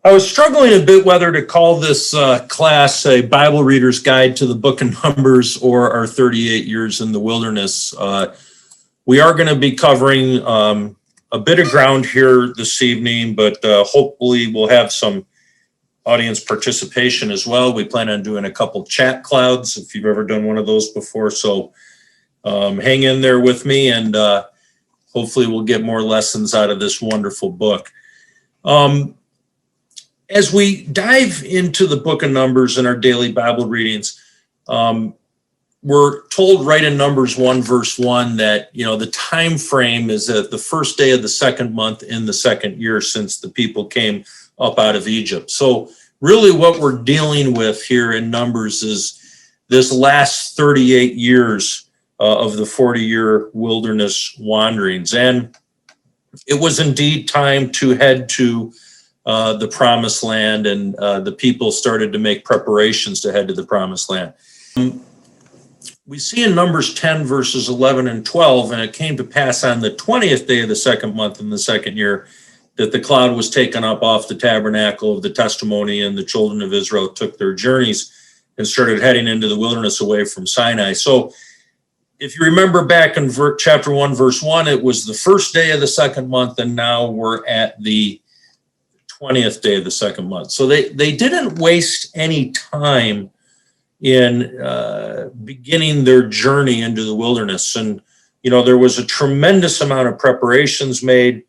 I was struggling a bit whether to call this class a Bible Reader's Guide to the Book of Numbers or our 38 Years in the Wilderness. We are going to be covering a bit of ground here this evening, but hopefully we'll have some audience participation as well. We plan on doing a couple chat clouds if you've ever done one of those before. So hang in there with me, and hopefully we'll get more lessons out of this wonderful book. As we dive into the book of Numbers in our daily Bible readings, we're told right in Numbers 1, verse 1, that, the time frame is at the first day of the second month in the second year since the people came up out of Egypt. So really what we're dealing with here in Numbers is this last 38 years of the 40-year wilderness wanderings. And it was indeed time to head to the promised land, and the people started to make preparations to head to the promised land. We see in Numbers 10, verses 11 and 12, and it came to pass on the 20th day of the second month in the second year that the cloud was taken up off the tabernacle of the testimony, and the children of Israel took their journeys and started heading into the wilderness away from Sinai. So if you remember back in chapter 1, verse 1, it was the first day of the second month, and now we're at the 20th day of the second month. So they didn't waste any time in beginning their journey into the wilderness. And, there was a tremendous amount of preparations made.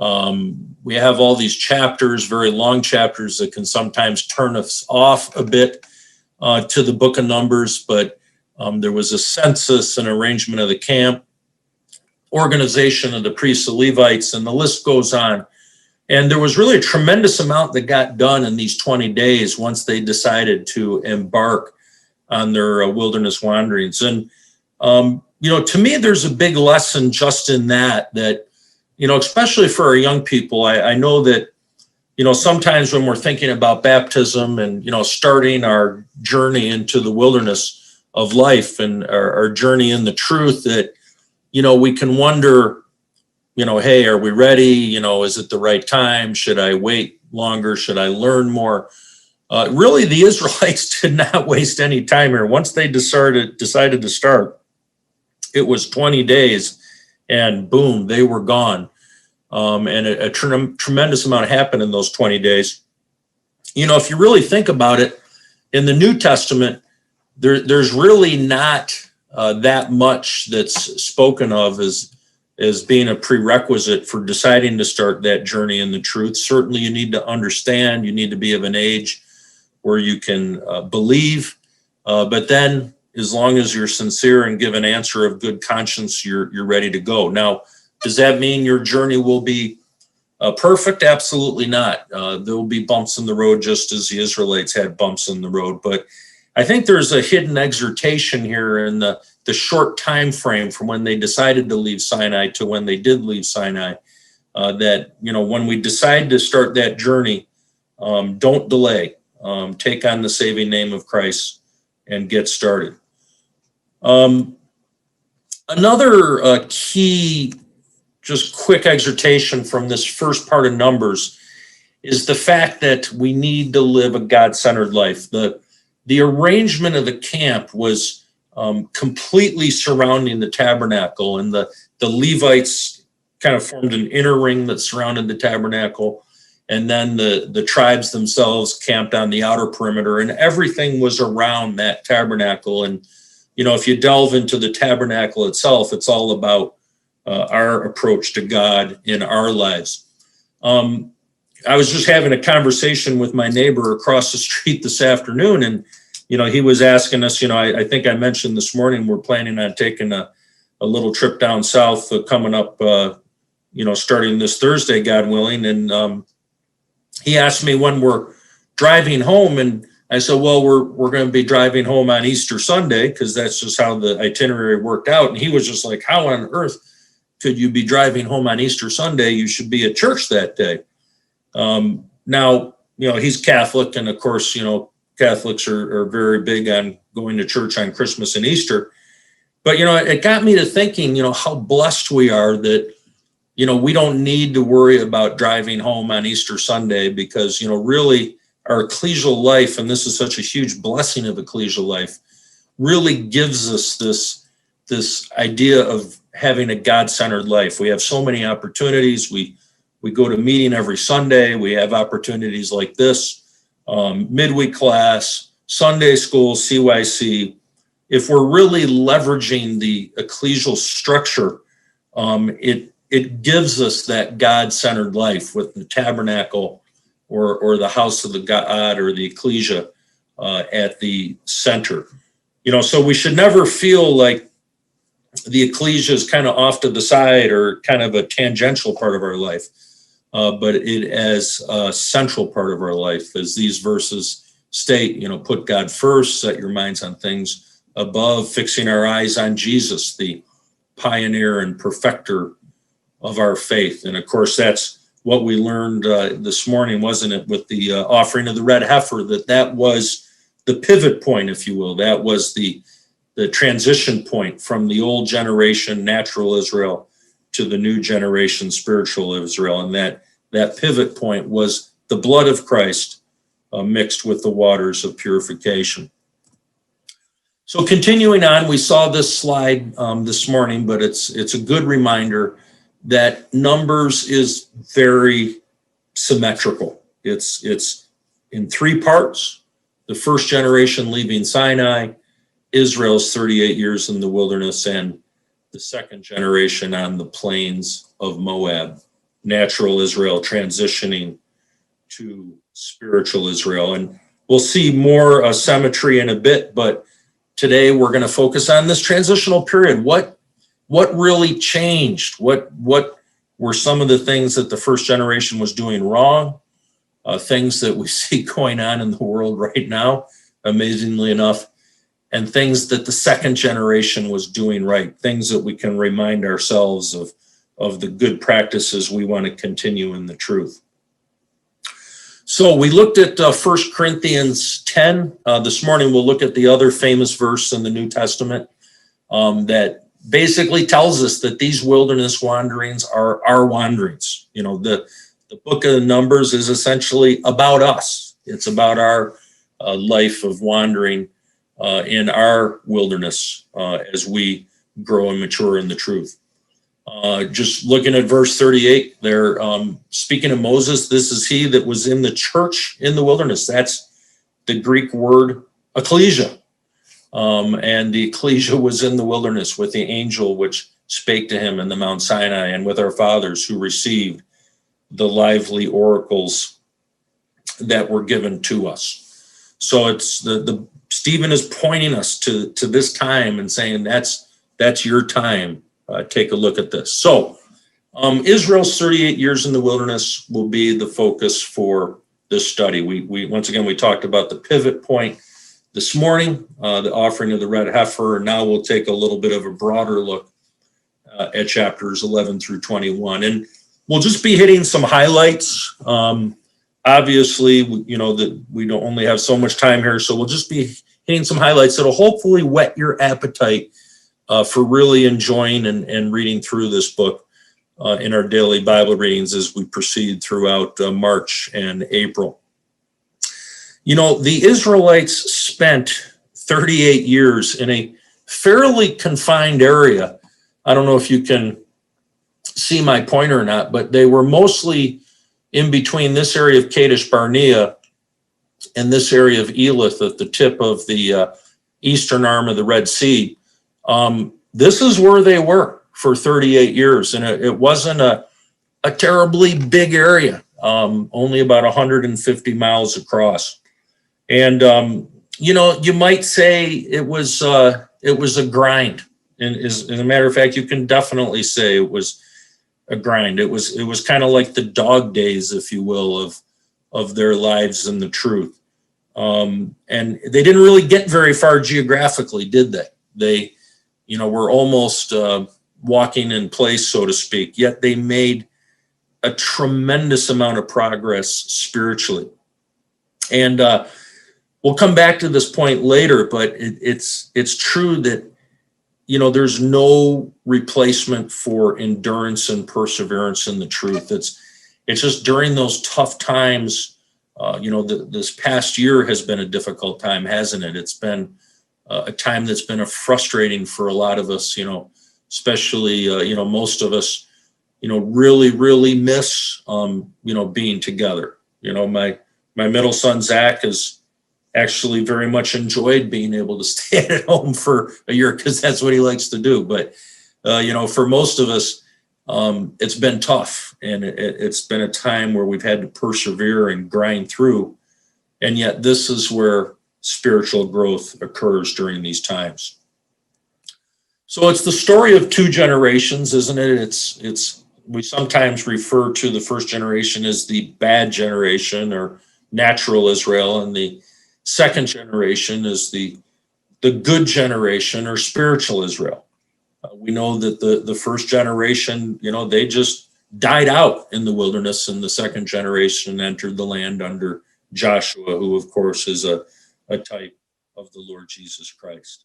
We have all these chapters, very long chapters that can sometimes turn us off a bit to the book of Numbers, but there was a census and arrangement of the camp, organization of the priests and Levites, and the list goes on. And there was really a tremendous amount that got done in these 20 days once they decided to embark on their wilderness wanderings. And, to me, there's a big lesson just in that, especially for our young people. I know that, sometimes when we're thinking about baptism and, starting our journey into the wilderness of life and our journey in the truth, that, we can wonder, hey, are we ready? Is it the right time? Should I wait longer? Should I learn more? Really, the Israelites did not waste any time here. Once they decided to start, it was 20 days and boom, they were gone. And a tremendous amount happened in those 20 days. If you really think about it, in the New Testament, there's really not that much that's spoken of as being a prerequisite for deciding to start that journey in the truth. Certainly you need to understand, you need to be of an age where you can believe, but then as long as you're sincere and give an answer of good conscience, you're ready to go. Now, does that mean your journey will be perfect? Absolutely not. There will be bumps in the road, just as the Israelites had bumps in the road. But I think there's a hidden exhortation here in the short time frame from when they decided to leave Sinai to when they did leave Sinai, that, when we decide to start that journey, don't delay. Take on the saving name of Christ and get started. Another key, just quick exhortation from this first part of Numbers is the fact that we need to live a God-centered life. The arrangement of the camp was completely surrounding the tabernacle, and the Levites kind of formed an inner ring that surrounded the tabernacle, and then the tribes themselves camped on the outer perimeter, and everything was around that tabernacle. And if you delve into the tabernacle itself, it's all about our approach to God in our lives. I was just having a conversation with my neighbor across the street this afternoon, and he was asking us, I think I mentioned this morning, we're planning on taking a little trip down south coming up, starting this Thursday, God willing. And he asked me when we're driving home, and I said, well, we're going to be driving home on Easter Sunday, because that's just how the itinerary worked out. And he was just like, how on earth could you be driving home on Easter Sunday? You should be at church that day. Now, he's Catholic, and of course, Catholics are very big on going to church on Christmas and Easter. But, it got me to thinking, how blessed we are that we don't need to worry about driving home on Easter Sunday because, really our ecclesial life, and this is such a huge blessing of ecclesial life, really gives us this idea of having a God-centered life. We have so many opportunities. We go to meeting every Sunday. We have opportunities like this, midweek class, Sunday school, CYC. If we're really leveraging the ecclesial structure, it gives us that God-centered life with the tabernacle or the house of the God or the ecclesia at the center. So we should never feel like the ecclesia is kind of off to the side or kind of a tangential part of our life, but it as a central part of our life, as these verses state, put God first, set your minds on things above, fixing our eyes on Jesus, the pioneer and perfecter of our faith. And of course, that's what we learned this morning, wasn't it, with the offering of the red heifer, that was the pivot point, if you will. That was the transition point from the old generation, natural Israel, to the new generation, spiritual Israel. And that pivot point was the blood of Christ mixed with the waters of purification. So continuing on, we saw this slide this morning, but it's a good reminder that Numbers is very symmetrical. It's in three parts. The first generation leaving Sinai, Israel's 38 years in the wilderness, and the second generation on the plains of Moab, natural Israel transitioning to spiritual Israel. And we'll see more symmetry in a bit, but today we're going to focus on this transitional period. What really changed? What were some of the things that the first generation was doing wrong? Things that we see going on in the world right now, amazingly enough, and things that the second generation was doing right, things that we can remind ourselves of the good practices we want to continue in the truth. So we looked at 1 Corinthians 10. This morning we'll look at the other famous verse in the New Testament that basically tells us that these wilderness wanderings are our wanderings. The book of Numbers is essentially about us. It's about our life of wandering in our wilderness as we grow and mature in the truth. Just looking at verse 38 there, speaking of Moses, this is he that was in the church in the wilderness. That's the Greek word ecclesia. And the ecclesia was in the wilderness with the angel which spake to him in the Mount Sinai, and with our fathers who received the lively oracles that were given to us. So it's the Stephen is pointing us to this time and saying that's your time. Take a look at this. So Israel's 38 years in the wilderness will be the focus for this study. We once again, we talked about the pivot point this morning, the offering of the red heifer. And now we'll take a little bit of a broader look at chapters 11 through 21. And we'll just be hitting some highlights. Obviously, that we don't only have so much time here, so we'll just be hitting some highlights that'll hopefully whet your appetite for really enjoying and reading through this book in our daily Bible readings as we proceed throughout March and April. The Israelites spent 38 years in a fairly confined area. I don't know if you can see my pointer or not, but they were mostly in between this area of Kadesh Barnea and this area of Elath at the tip of the eastern arm of the Red Sea. This is where they were for 38 years, and it wasn't a terribly big area, only about 150 miles across. And you might say it was a grind. And as a matter of fact, you can definitely say it was a grind. It was kind of like the dog days, if you will, of their lives in the truth. And they didn't really get very far geographically, did they? They, were almost walking in place, so to speak, yet they made a tremendous amount of progress spiritually. And we'll come back to this point later, but it's true that, there's no replacement for endurance and perseverance in the truth. It's just during those tough times, this past year has been a difficult time, hasn't it? It's been a time that's been frustrating for a lot of us, especially, most of us, really, really miss, being together. My middle son, Zach, has actually very much enjoyed being able to stay at home for a year because that's what he likes to do. But, for most of us, it's been tough, and it's been a time where we've had to persevere and grind through. And yet this is where spiritual growth occurs during these times. So it's the story of two generations, isn't it? We sometimes refer to the first generation as the bad generation or natural Israel, and the second generation is the good generation or spiritual Israel. We know that the first generation, they just died out in the wilderness, and the second generation entered the land under Joshua, who of course is a type of the Lord Jesus Christ.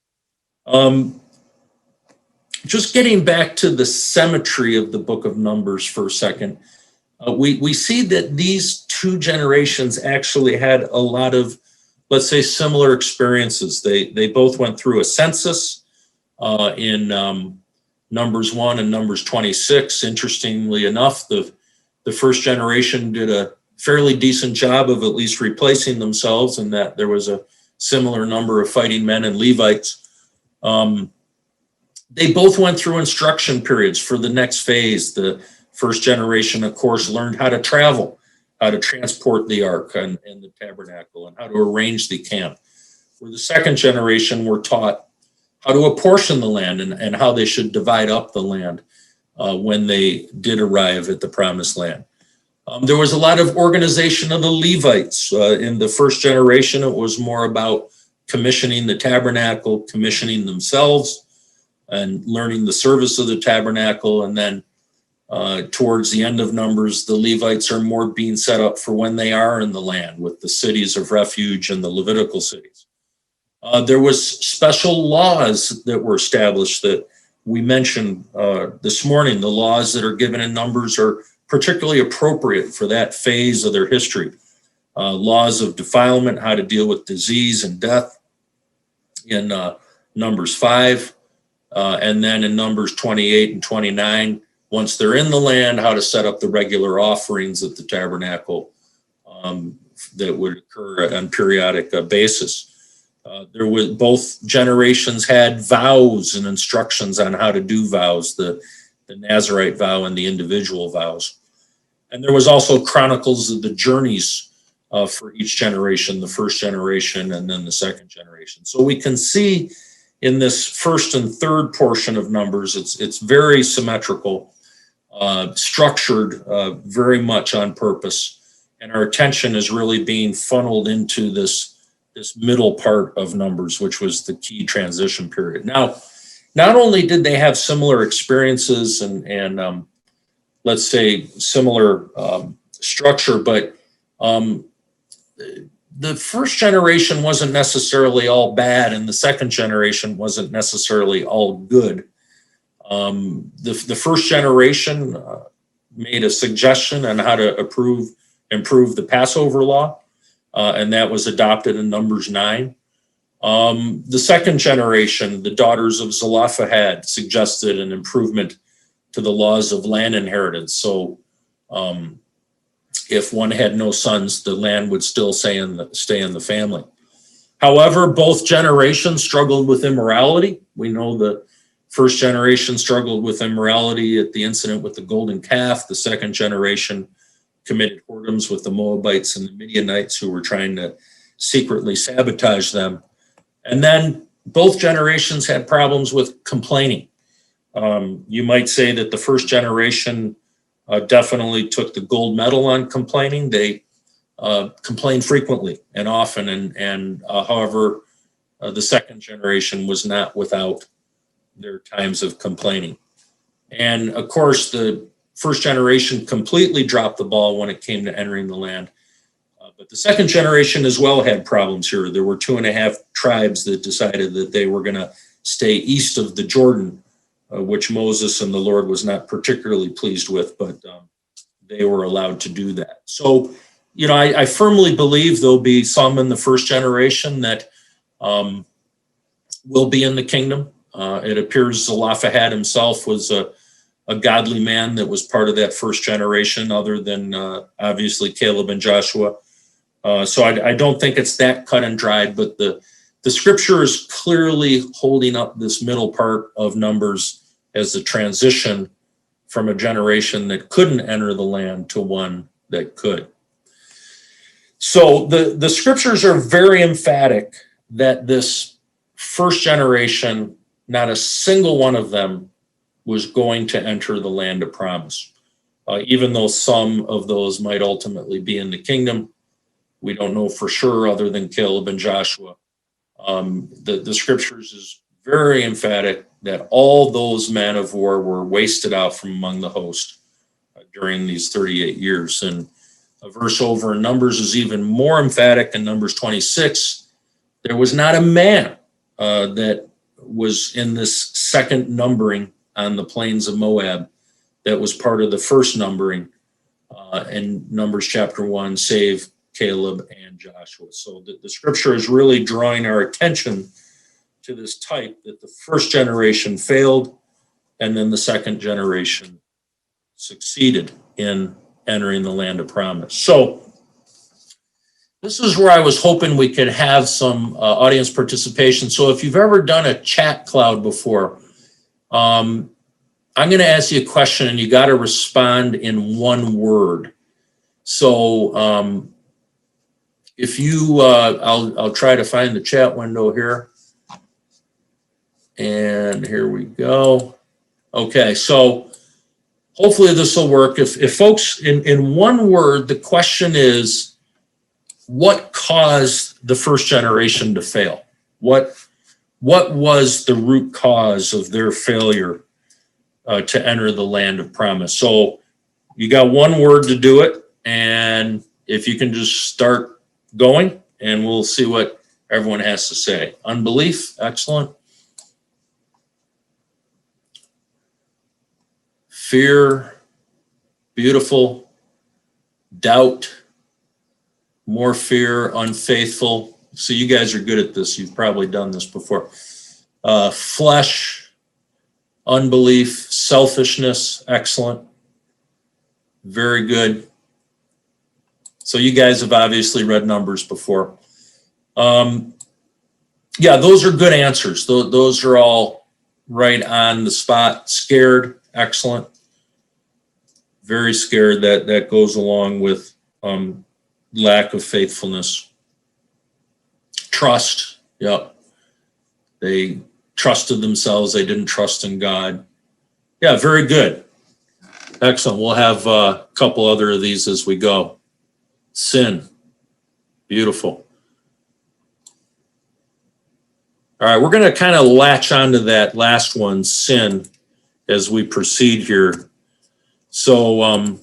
Just getting back to the symmetry of the book of Numbers for a second, we see that these two generations actually had a lot of, let's say, similar experiences. They both went through a census in Numbers 1 and Numbers 26. Interestingly enough, the first generation did a fairly decent job of at least replacing themselves, in that there was a similar number of fighting men and Levites. They both went through instruction periods for the next phase. The first generation, of course, learned how to travel, how to transport the ark and the tabernacle, and how to arrange the camp. For the second generation, were taught how to apportion the land and how they should divide up the land when they did arrive at the promised land. There was a lot of organization of the Levites. In the first generation, it was more about commissioning the tabernacle, commissioning themselves, and learning the service of the tabernacle. And then towards the end of Numbers, the Levites are more being set up for when they are in the land with the cities of refuge and the Levitical cities. There was special laws that were established that we mentioned this morning. The laws that are given in Numbers are particularly appropriate for that phase of their history. Laws of defilement, how to deal with disease and death in Numbers 5. And then in Numbers 28 and 29, once they're in the land, how to set up the regular offerings at the tabernacle that would occur on periodic basis. Both generations had vows and instructions on how to do vows, the Nazirite vow and the individual vows. And there was also chronicles of the journeys for each generation, the first generation and then the second generation. So we can see in this first and third portion of Numbers, it's very symmetrical, structured very much on purpose, and our attention is really being funneled into this middle part of Numbers, which was the key transition period. Now, not only did they have similar experiences and let's say similar structure, but the first generation wasn't necessarily all bad, and the second generation wasn't necessarily all good. The first generation made a suggestion on how to improve the Passover law, and that was adopted in Numbers 9. The second generation, the daughters of Zelophehad, suggested an improvement to the laws of land inheritance. So if one had no sons, the land would still stay in the family. However, both generations struggled with immorality. We know the first generation struggled with immorality at the incident with the golden calf. The second generation committed whoredoms with the Moabites and the Midianites, who were trying to secretly sabotage them. And then both generations had problems with complaining. You might say that the first generation definitely took the gold medal on complaining. They complained frequently and often, and however, the second generation was not without their times of complaining. And of course, the first generation completely dropped the ball when it came to entering the land. But the second generation as well had problems here. There were 2.5 tribes that decided that they were going to stay east of the Jordan, which Moses and the Lord was not particularly pleased with, but they were allowed to do that. So, I firmly believe there'll be some in the first generation that will be in the kingdom. It appears Zelophehad himself was a godly man that was part of that first generation, other than obviously Caleb and Joshua. So I don't think it's that cut and dried, but the scripture is clearly holding up this middle part of Numbers as the transition from a generation that couldn't enter the land to one that could. So the scriptures are very emphatic that this first generation, not a single one of them was going to enter the land of promise. Even though some of those might ultimately be in the kingdom, we don't know for sure other than Caleb and Joshua. The scriptures is very emphatic that all those men of war were wasted out from among the host during these 38 years. And a verse over in Numbers is even more emphatic in Numbers 26. There was not a man that was in this second numbering on the plains of Moab that was part of the first numbering in Numbers chapter 1, save Caleb and Joshua. So the scripture is really drawing our attention to this type that the first generation failed and then the second generation succeeded in entering the land of promise. So this is where I was hoping we could have some audience participation. So if you've ever done a chat cloud before, I'm going to ask you a question and you got to respond in one word. So if you, I'll try to find the chat window here. And here we go. Okay, so hopefully this will work. If folks, in one word, the question is, what caused the first generation to fail? What was the root cause of their failure to enter the land of promise? So you got one word to do it, and if you can just start going, and we'll see what everyone has to say. Unbelief, excellent. Fear, beautiful. Doubt, more fear, unfaithful. So you guys are good at this. You've probably done this before. Flesh, unbelief, selfishness, excellent. Very good. So you guys have obviously read Numbers before. Yeah, those are good answers. Those are all right on the spot. Scared, excellent. Very scared. That goes along with lack of faithfulness. Trust, yep. They trusted themselves. They didn't trust in God. Yeah, very good. Excellent. We'll have a couple other of these as we go. Sin, beautiful. All right, we're going to kind of latch onto that last one, sin, as we proceed here. So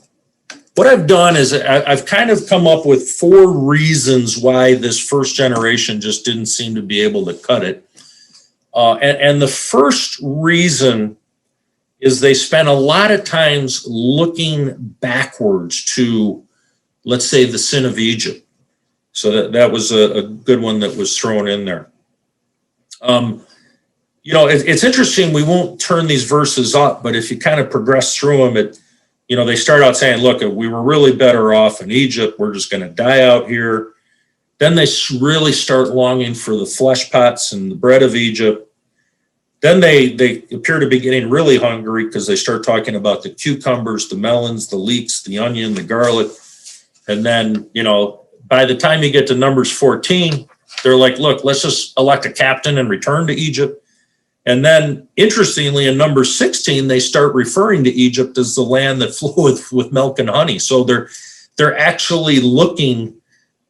what I've done is I've kind of come up with 4 reasons why this first generation just didn't seem to be able to cut it. And the first reason is they spent a lot of times looking backwards to, let's say, the sin of Egypt. So that was a good one that was thrown in there. It's interesting. We won't turn these verses up, but if you kind of progress through them, they start out saying, look, we were really better off in Egypt. We're just going to die out here. Then they really start longing for the flesh pots and the bread of Egypt. Then they appear to be getting really hungry because they start talking about the cucumbers, the melons, the leeks, the onion, the garlic. And then, by the time you get to Numbers 14, they're like, look, let's just elect a captain and return to Egypt. And then, interestingly, in Numbers 16, they start referring to Egypt as the land that floweth with milk and honey. So they're actually looking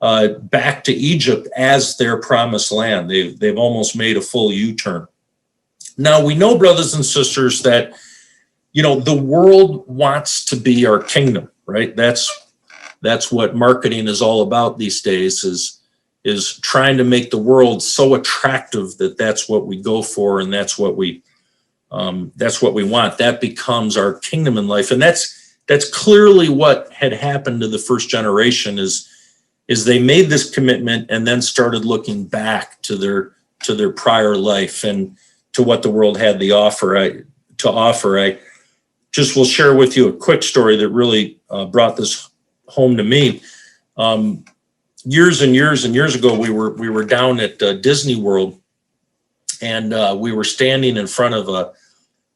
back to Egypt as their promised land. They've almost made a full U-turn. Now, we know, brothers and sisters, that, the world wants to be our kingdom, right? That's what marketing is all about these days, is is trying to make the world so attractive that that's what we go for, and that's what we want. That becomes our kingdom in life, and that's clearly what had happened to the first generation. Is they made this commitment and then started looking back to their prior life and to what the world had to offer. I just will share with you a quick story that really brought this home to me. Years and years and years ago, we were down at Disney World, and we were standing in front of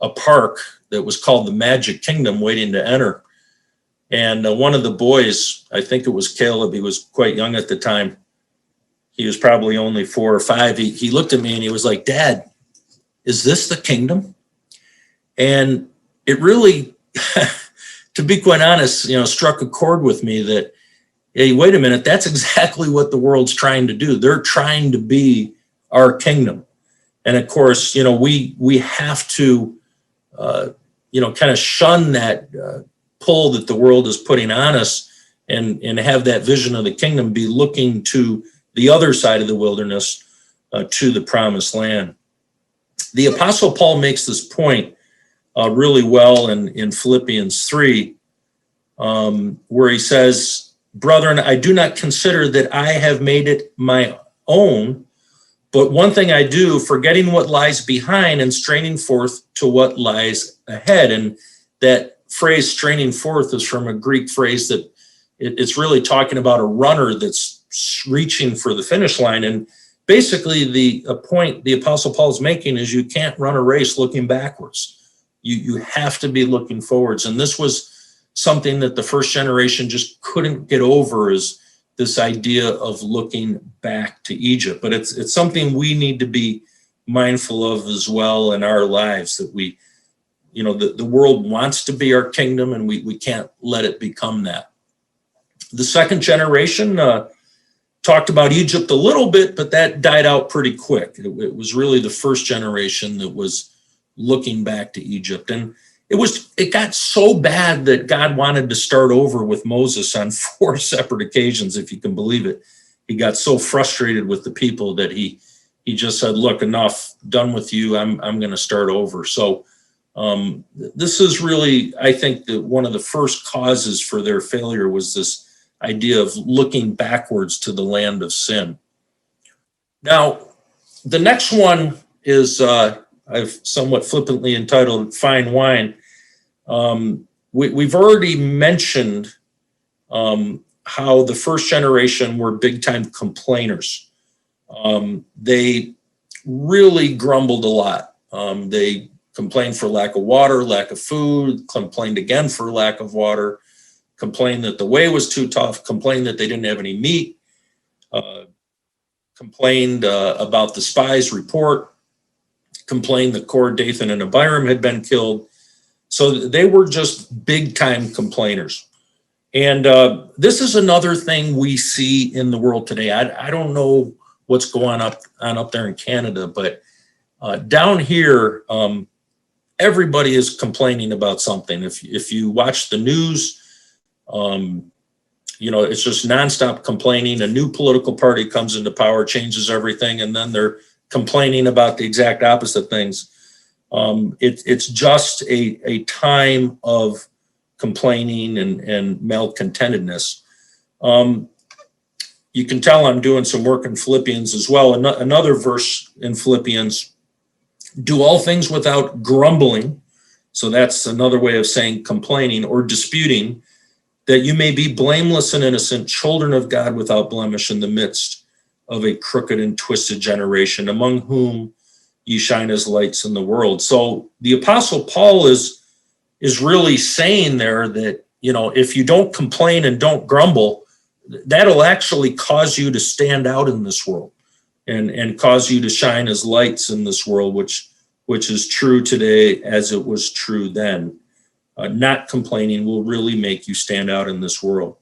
a park that was called the Magic Kingdom, waiting to enter. And one of the boys, I think it was Caleb, he was quite young at the time. He was probably only 4 or 5. He looked at me and he was like, "Dad, is this the kingdom?" And it really, to be quite honest, struck a chord with me that, hey, wait a minute, that's exactly what the world's trying to do. They're trying to be our kingdom. And of course, we have to, kind of shun that pull that the world is putting on us, and have that vision of the kingdom, be looking to the other side of the wilderness, to the promised land. The Apostle Paul makes this point really well in Philippians 3, where he says, "Brethren, I do not consider that I have made it my own, but one thing I do, forgetting what lies behind and straining forth to what lies ahead." And that phrase, straining forth, is from a Greek phrase that it's really talking about a runner that's reaching for the finish line. And basically the point the Apostle Paul is making is you can't run a race looking backwards. You have to be looking forwards. And this was something that the first generation just couldn't get over, is this idea of looking back to Egypt. But it's something we need to be mindful of as well in our lives, that we, the world wants to be our kingdom, and we can't let it become that. The second generation talked about Egypt a little bit, but that died out pretty quick. It was really the first generation that was looking back to Egypt. And it got so bad that God wanted to start over with Moses on 4 separate occasions, if you can believe it. He got so frustrated with the people that he just said, "Look, enough, done with you. I'm going to start over." So this is really, I think, that one of the first causes for their failure was this idea of looking backwards to the land of sin. Now, the next one is I've somewhat flippantly entitled "Fine Wine." We've already mentioned how the first generation were big-time complainers. They really grumbled a lot. They complained for lack of water, lack of food, complained again for lack of water, complained that the way was too tough, complained that they didn't have any meat, complained about the spies' report, complained that Korah, Dathan, and Abiram had been killed. So they were just big-time complainers. And this is another thing we see in the world today. I don't know what's going on up there in Canada, but down here, everybody is complaining about something. If you watch the news, it's just nonstop complaining. A new political party comes into power, changes everything, and then they're complaining about the exact opposite things. It's just a time of complaining and malcontentedness. You can tell I'm doing some work in Philippians as well. Another verse in Philippians, "Do all things without grumbling." So that's another way of saying complaining or disputing, "that you may be blameless and innocent, children of God without blemish in the midst of a crooked and twisted generation, among whom ye shine as lights in the world." So the Apostle Paul is really saying there that, if you don't complain and don't grumble, that'll actually cause you to stand out in this world and cause you to shine as lights in this world, which is true today as it was true then. Not complaining will really make you stand out in this world.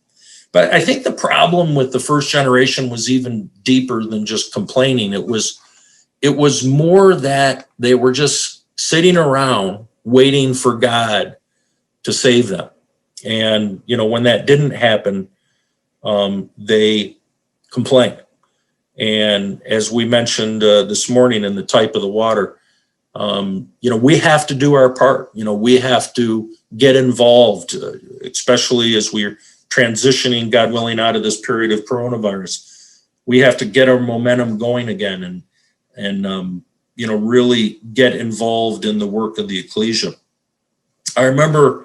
But I think the problem with the first generation was even deeper than just complaining. It was more that they were just sitting around waiting for God to save them. And, when that didn't happen, they complained. And as we mentioned this morning in the type of the water, we have to do our part. We have to get involved, especially as we're transitioning, God willing, out of this period of coronavirus. We have to get our momentum going again and really get involved in the work of the ecclesia. I remember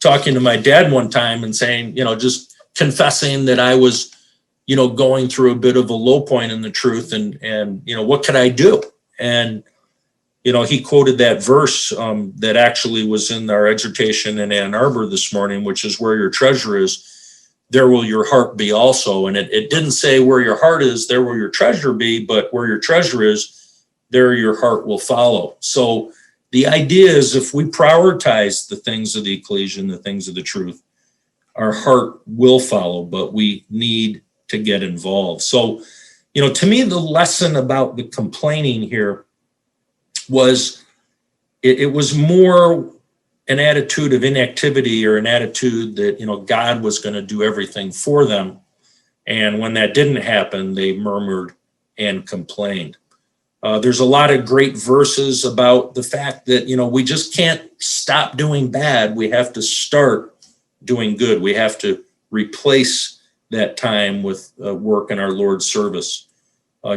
talking to my dad one time and saying, just confessing that I was, going through a bit of a low point in the truth and what could I do? And, he quoted that verse that actually was in our exhortation in Ann Arbor this morning, which is where your treasure is, there will your heart be also. And it didn't say where your heart is, there will your treasure be, but where your treasure is, there your heart will follow. So the idea is if we prioritize the things of the ecclesia and the things of the truth, our heart will follow, but we need to get involved. So, to me, the lesson about the complaining here was it was more an attitude of inactivity or an attitude that, God was going to do everything for them. And when that didn't happen, they murmured and complained. There's a lot of great verses about the fact that, we just can't stop doing bad. We have to start doing good. We have to replace that time with work in our Lord's service.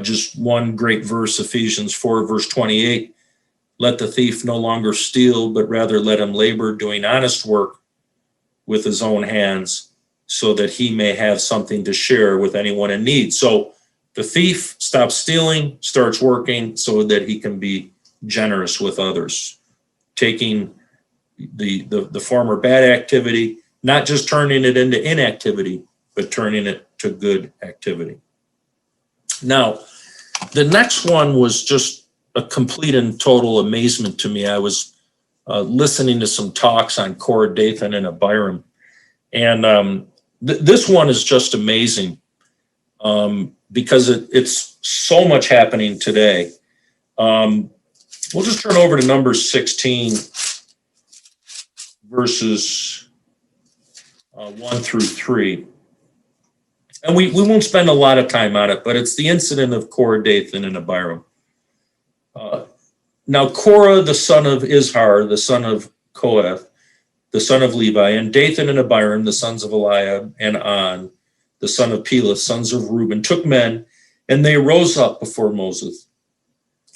Just one great verse, Ephesians 4, verse 28. Let the thief no longer steal, but rather let him labor, doing honest work with his own hands, so that he may have something to share with anyone in need. So the thief stops stealing, starts working so that he can be generous with others, taking the former bad activity, not just turning it into inactivity, but turning it to good activity. Now, the next one was just a complete and total amazement to me. I was listening to some talks on Korah, Dathan, and Abiram, and this one is just amazing because it's so much happening today. We'll just turn over to Numbers 16, verses 1 through 3. And we won't spend a lot of time on it, but it's the incident of Korah, Dathan, and Abiram. Now Korah, the son of Izhar, the son of Kohath, the son of Levi, and Dathan and Abiram, the sons of Eliab, and On, the son of Peleth, sons of Reuben, took men, and they rose up before Moses.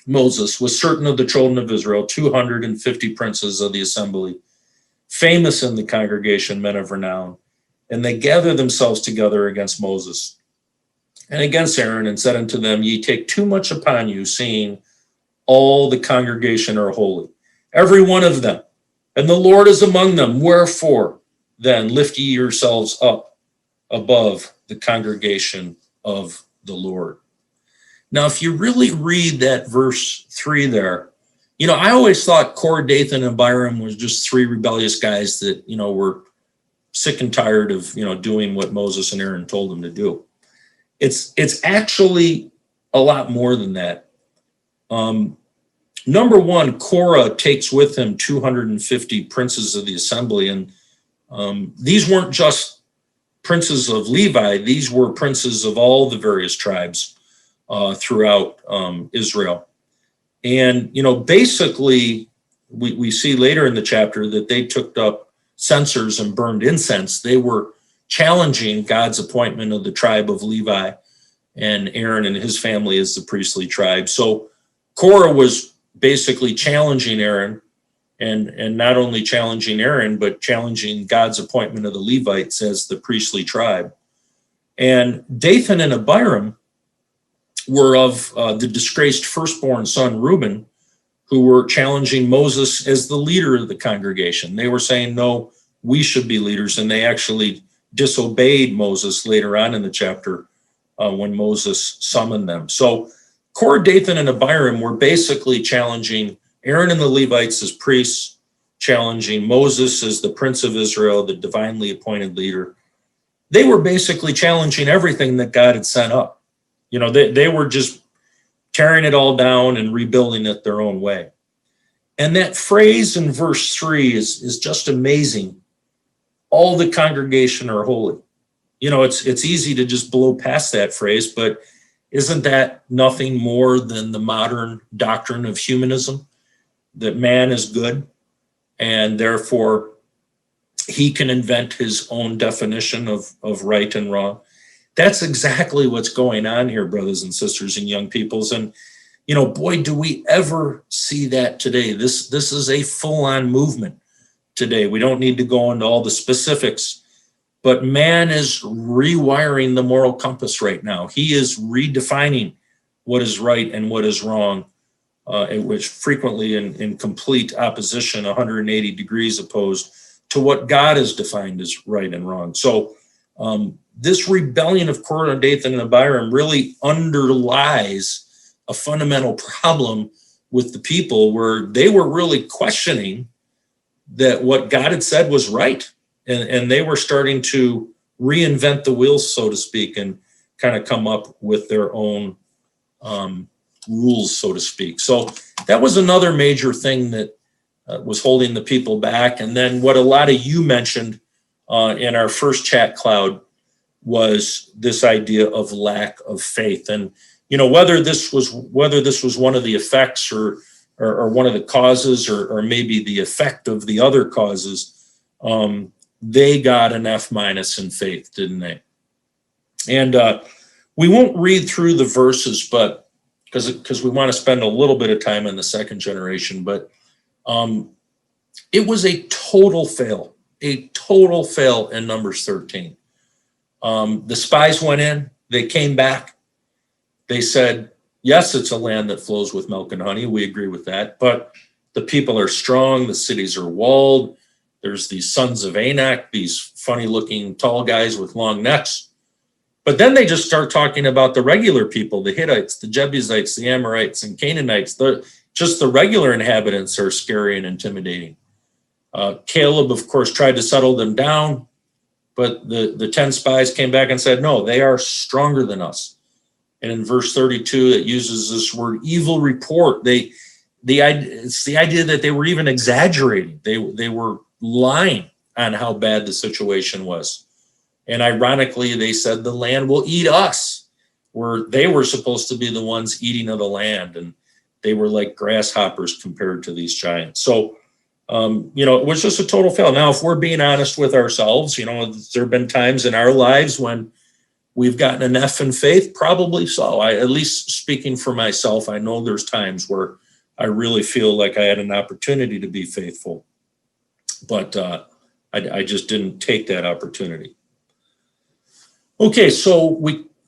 Moses was certain of the children of Israel, 250 princes of the assembly, famous in the congregation, men of renown. And they gathered themselves together against Moses and against Aaron, and said unto them, Ye take too much upon you, seeing all the congregation are holy, every one of them, and the Lord is among them. Wherefore then lift ye yourselves up above the congregation of the Lord. Now, if you really read that verse 3 there, I always thought Korah, Dathan, and Abiram was just three rebellious guys that, were sick and tired of, doing what Moses and Aaron told them to do. It's actually a lot more than that. Number one, Korah takes with him 250 princes of the assembly, and these weren't just princes of Levi, these were princes of all the various tribes throughout Israel. And, basically, we see later in the chapter that they took up censers and burned incense. They were challenging God's appointment of the tribe of Levi and Aaron and his family as the priestly tribe. So Korah was basically challenging Aaron, and not only challenging Aaron, but challenging God's appointment of the Levites as the priestly tribe. And Dathan and Abiram were of the disgraced firstborn son Reuben, who were challenging Moses as the leader of the congregation. They were saying, no, we should be leaders. And they actually disobeyed Moses later on in the chapter when Moses summoned them. So Korah, Dathan, and Abiram were basically challenging Aaron and the Levites as priests, challenging Moses as the prince of Israel, the divinely appointed leader. They were basically challenging everything that God had sent up. They were just tearing it all down and rebuilding it their own way. And that phrase in verse 3 is just amazing. All the congregation are holy. It's easy to just blow past that phrase, but Isn't that nothing more than the modern doctrine of humanism, that man is good and therefore he can invent his own definition of right and wrong? That's exactly what's going on here, brothers and sisters and young peoples. And, boy, do we ever see that today. This is a full-on movement today. We don't need to go into all the specifics, but man is rewiring the moral compass right now. He is redefining what is right and what is wrong, which frequently in complete opposition, 180 degrees opposed to what God has defined as right and wrong. So this rebellion of Korah, Dathan, and Abiram really underlies a fundamental problem with the people, where they were really questioning that what God had said was right. And they were starting to reinvent the wheels, so to speak, and kind of come up with their own rules, so to speak. So that was another major thing that was holding the people back. And then what a lot of you mentioned in our first chat cloud was this idea of lack of faith. And whether this was one of the effects or one of the causes, or maybe the effect of the other causes, they got an F- in faith, didn't they? And we won't read through the verses, but because we want to spend a little bit of time on the second generation, but it was a total fail in Numbers 13. The spies went in, they came back, they said, yes, it's a land that flows with milk and honey. We agree with that, but the people are strong, the cities are walled. There's these sons of Anak, these funny looking tall guys with long necks. But then they just start talking about the regular people, the Hittites, the Jebusites, the Amorites, and Canaanites. Just the regular inhabitants are scary and intimidating. Caleb, of course, tried to settle them down, but the 10 spies came back and said, no, they are stronger than us. And in verse 32, it uses this word evil report. It's the idea that they were even exaggerating. They were lying on how bad the situation was. And ironically, they said the land will eat us, where they were supposed to be the ones eating of the land. And they were like grasshoppers compared to these giants. So, it was just a total fail. Now, if we're being honest with ourselves, there have been times in our lives when we've gotten an F in faith, probably so. At least speaking for myself, I know there's times where I really feel like I had an opportunity to be faithful, but I just didn't take that opportunity. Okay, so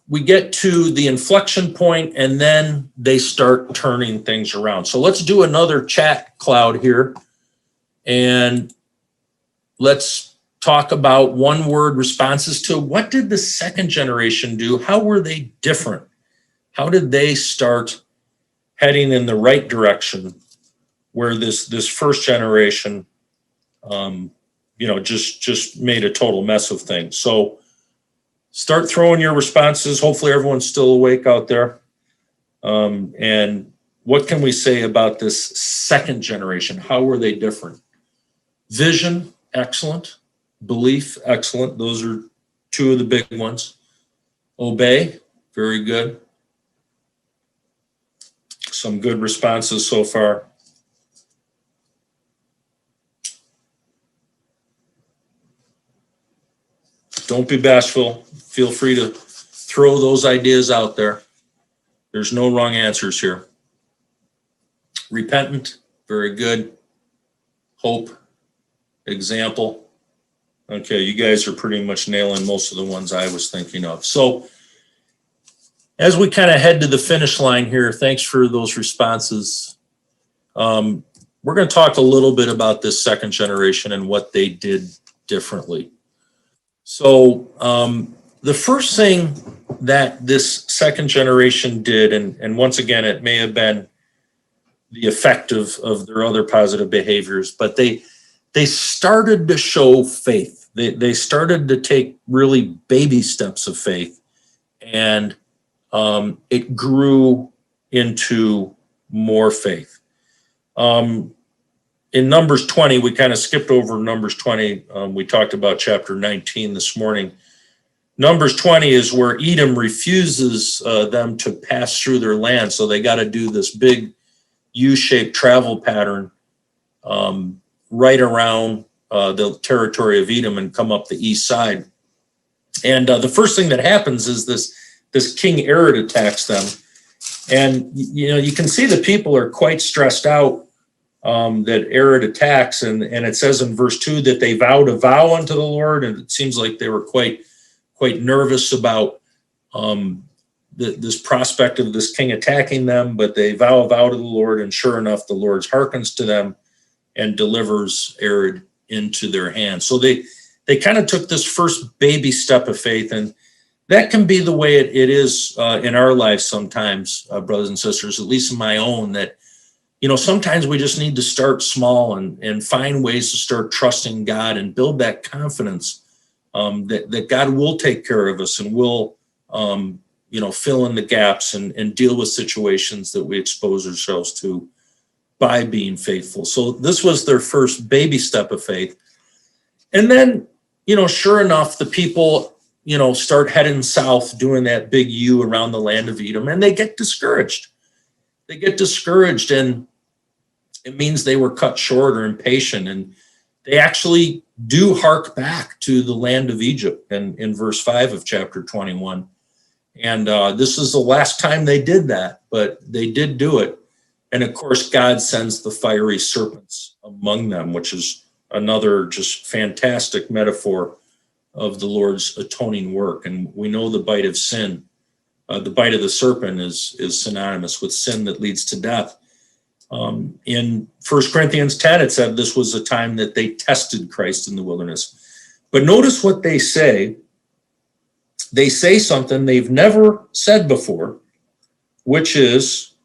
we get to the inflection point, and then they start turning things around. So let's do another chat cloud here, and let's talk about one-word responses to what did the second generation do? How were they different? How did they start heading in the right direction, where this first generation, just made a total mess of things? So start throwing your responses. Hopefully everyone's still awake out there. And what can we say about this second generation? How were they different? Vision, excellent. Belief, excellent. Those are two of the big ones. Obey, very good. Some good responses so far. Don't be bashful. Feel free to throw those ideas out there. There's no wrong answers here. Repentant, very good. Hope, example. Okay, you guys are pretty much nailing most of the ones I was thinking of. So as we kind of head to the finish line here, thanks for those responses. We're going to talk a little bit about this second generation and what they did differently. So the first thing that this second generation did, and once again, it may have been the effect of their other positive behaviors, but they started to show faith. They started to take really baby steps of faith, and it grew into more faith. In Numbers 20, we kind of skipped over Numbers 20. We talked about chapter 19 this morning. Numbers 20 is where Edom refuses them to pass through their land. So they got to do this big U-shaped travel pattern right around the territory of Edom and come up the east side. And the first thing that happens is this King Herod attacks them. And, you can see the people are quite stressed out that Herod attacks. And it says in verse 2 that they vowed a vow unto the Lord. And it seems like they were quite nervous about this prospect of this king attacking them. But they vow a vow to the Lord. And sure enough, the Lord hearkens to them and delivers Herod into their hands. So they kind of took this first baby step of faith. And that can be the way it is in our lives sometimes, brothers and sisters, at least in my own, that, sometimes we just need to start small and find ways to start trusting God and build that confidence that God will take care of us and will, fill in the gaps and deal with situations that we expose ourselves to by being faithful. So this was their first baby step of faith. And then, sure enough, the people, start heading south, doing that big U around the land of Edom, and they get discouraged. And it means they were cut short or impatient, and they actually do hark back to the land of Egypt in verse 5 of chapter 21. And this is the last time they did that, but they did do it. And of course, God sends the fiery serpents among them, which is another just fantastic metaphor of the Lord's atoning work. And we know the bite of sin, the bite of the serpent is synonymous with sin that leads to death. In 1 Corinthians 10, it said this was a time that they tested Christ in the wilderness. But notice what they say. They say something they've never said before, which is,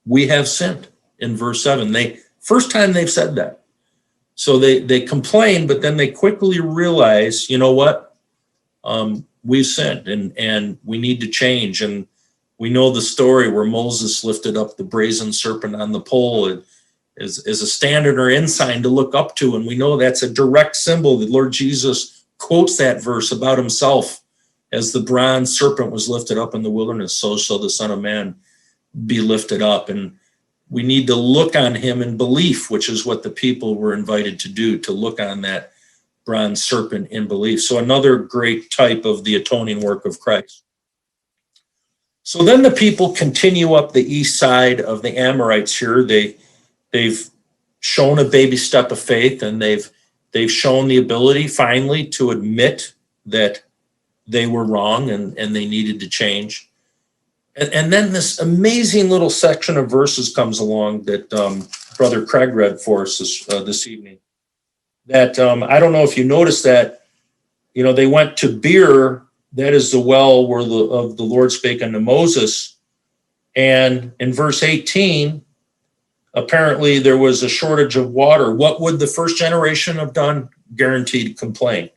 we have sinned, in verse 7. First time they've said that. So they complain, but then they quickly realize, you know what? We've sinned and we need to change. And we know the story where Moses lifted up the brazen serpent on the pole as a standard or ensign to look up to. And we know that's a direct symbol. The Lord Jesus quotes that verse about himself as the bronze serpent was lifted up in the wilderness. So shall the Son of Man be lifted up. And we need to look on him in belief, which is what the people were invited to do, to look on that bronze serpent in belief. So another great type of the atoning work of Christ. So then the people continue up the east side of the Amorites here. They've shown a baby step of faith, and they've shown the ability finally to admit that they were wrong and they needed to change. And then this amazing little section of verses comes along that Brother Craig read for us this evening. That I don't know if you noticed that, they went to Beer, that is the well where the Lord spake unto Moses. And in verse 18, apparently there was a shortage of water. What would the first generation have done? Guaranteed complain.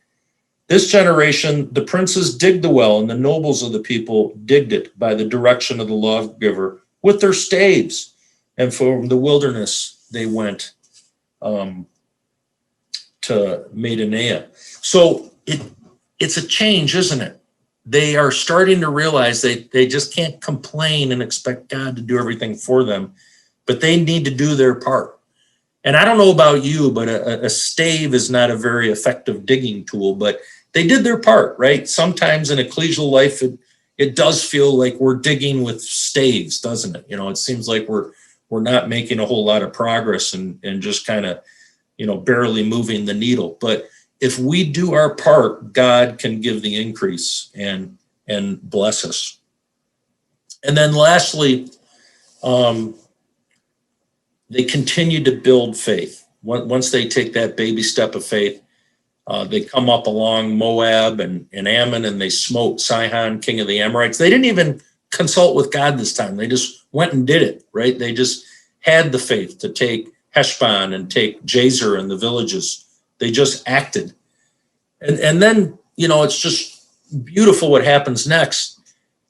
This generation, the princes digged the well, and the nobles of the people digged it by the direction of the lawgiver with their staves. And from the wilderness, they went to Madanea. So it's a change, isn't it? They are starting to realize they just can't complain and expect God to do everything for them, but they need to do their part. And I don't know about you, but a stave is not a very effective digging tool, but they did their part, right? Sometimes in ecclesial life, it does feel like we're digging with staves, doesn't it? It seems like we're not making a whole lot of progress and just kind of, barely moving the needle. But if we do our part, God can give the increase and bless us. And then lastly, they continue to build faith. Once they take that baby step of faith, they come up along Moab and Ammon, and they smote Sihon, king of the Amorites. They didn't even consult with God this time. They just went and did it, right? They just had the faith to take Heshbon and take Jazer and the villages. They just acted. And then, it's just beautiful what happens next.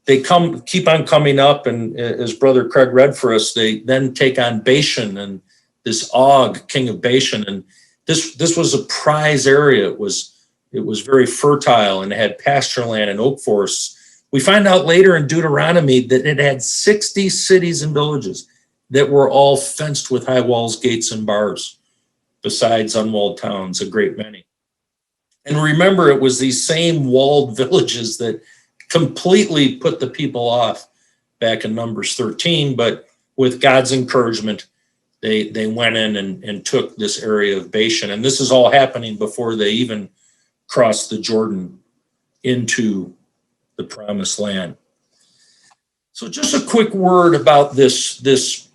They keep on coming up, and as Brother Craig read for us, they then take on Bashan and this Og, king of Bashan. And this was a prize area. It It was very fertile and had pasture land and oak forests. We find out later in Deuteronomy that it had 60 cities and villages that were all fenced with high walls, gates, and bars, besides unwalled towns, a great many. And remember, it was these same walled villages that completely put the people off back in Numbers 13, but with God's encouragement, they went in and took this area of Bashan. And this is all happening before they even crossed the Jordan into the promised land. So just a quick word about this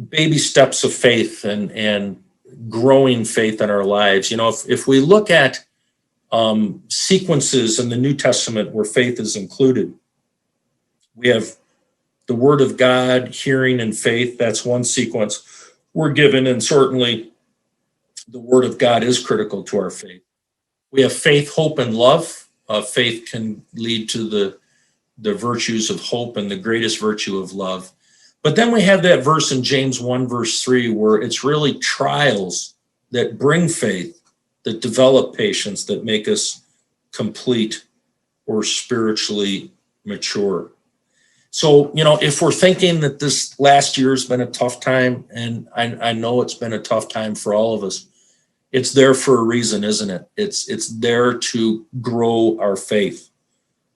baby steps of faith and growing faith in our lives. You know, if we look at sequences in the New Testament where faith is included, we have the Word of God, hearing, and faith. That's one sequence we're given, and certainly the Word of God is critical to our faith. We have faith, hope, and love. Faith can lead to the virtues of hope and the greatest virtue of love. But then we have that verse in James 1, verse 3, where it's really trials that bring faith, that develop patience, that make us complete or spiritually mature. So, you know, if we're thinking that this last year has been a tough time, and I know it's been a tough time for all of us, it's there for a reason, isn't it? It's there to grow our faith.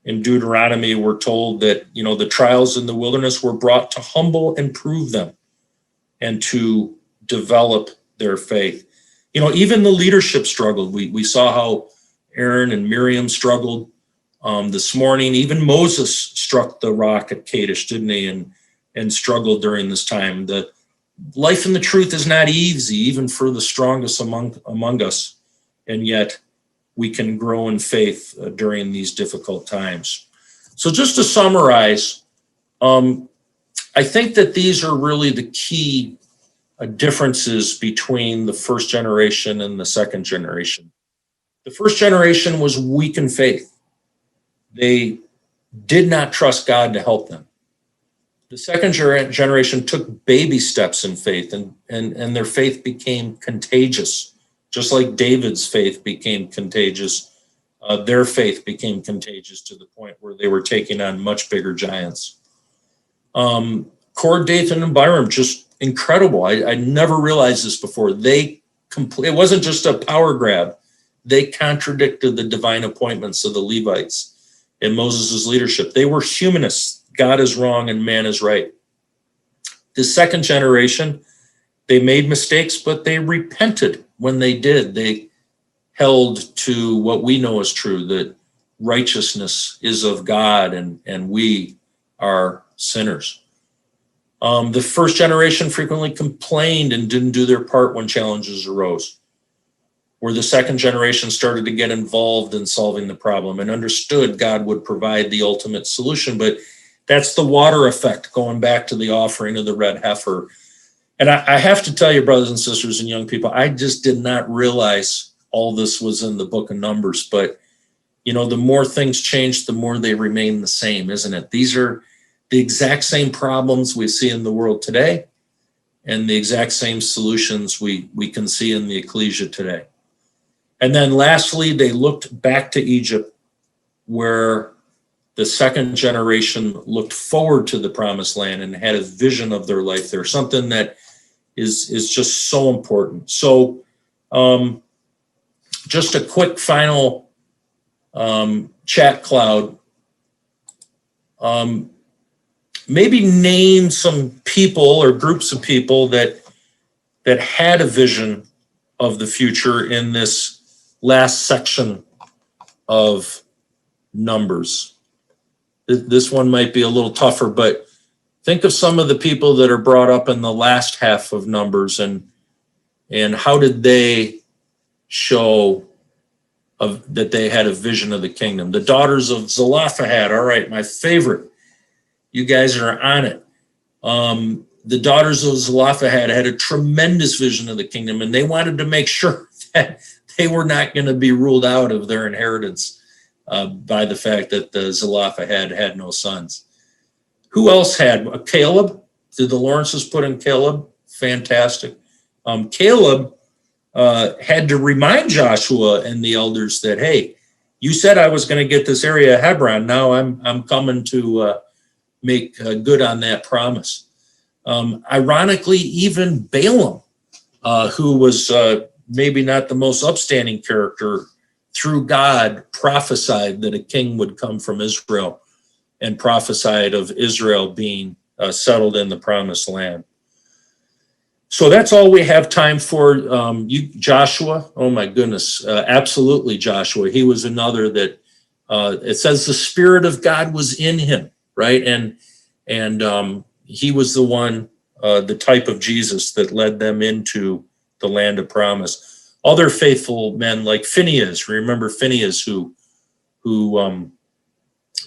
In Deuteronomy, we're told that, you know, the trials in the wilderness were brought to humble and prove them and to develop their faith. You know, even the leadership struggled. We saw how Aaron and Miriam struggled this morning. Even Moses struck the rock at Kadesh, didn't he, and struggled during this time. The life and the truth is not easy, even for the strongest among us, and yet we can grow in faith during these difficult times. So just to summarize, I think that these are really the key differences between the first generation and the second generation. The first generation was weak in faith. They did not trust God to help them. The second generation took baby steps in faith, and their faith became contagious. Just like David's faith became contagious, their faith became contagious to the point where they were taking on much bigger giants. Cord, Dathan, and Abiram, just incredible. I never realized this before. It wasn't just a power grab. They contradicted the divine appointments of the Levites in Moses' leadership. They were humanists. God is wrong and man is right. The second generation, they made mistakes, but they repented when they did. They held to what we know is true, that righteousness is of God and we are sinners. The first generation frequently complained and didn't do their part when challenges arose, where the second generation started to get involved in solving the problem and understood God would provide the ultimate solution. But that's the water effect, going back to the offering of the red heifer. And I have to tell you, brothers and sisters and young people, I just did not realize all this was in the book of Numbers. But, you know, the more things change, the more they remain the same, isn't it? These are the exact same problems we see in the world today and the exact same solutions we can see in the ecclesia today. And then lastly, they looked back to Egypt, where the second generation looked forward to the promised land and had a vision of their life there, something that is just so important. So just a quick final chat cloud. Maybe name some people or groups of people that had a vision of the future in this last section of Numbers. This one might be a little tougher, but think of some of the people that are brought up in the last half of Numbers and how did they show that they had a vision of the kingdom. The daughters of Zelophehad, all right, my favorite. You guys are on it. The daughters of Zelophehad had a tremendous vision of the kingdom, and they wanted to make sure that they were not going to be ruled out of their inheritance by the fact that the Zelophehad had no sons. Who else had? Caleb. Did the Lawrences put in Caleb? Fantastic. Caleb had to remind Joshua and the elders that, hey, you said I was going to get this area of Hebron. Now I'm coming to make good on that promise. Ironically, even Balaam, who was maybe not the most upstanding character, through God prophesied that a king would come from Israel and prophesied of Israel being settled in the promised land. So that's all we have time for. Joshua, oh my goodness, absolutely Joshua. He was another that it says the Spirit of God was in him, right? And he was the one, the type of Jesus that led them into the land of promise. Other faithful men like Phinehas, remember Phinehas who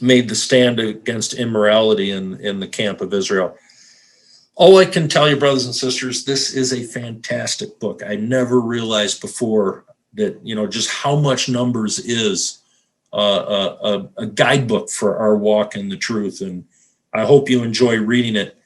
made the stand against immorality in the camp of Israel. All I can tell you, brothers and sisters, this is a fantastic book. I never realized before that, just how much Numbers is a guidebook for our walk in the truth. And I hope you enjoy reading it.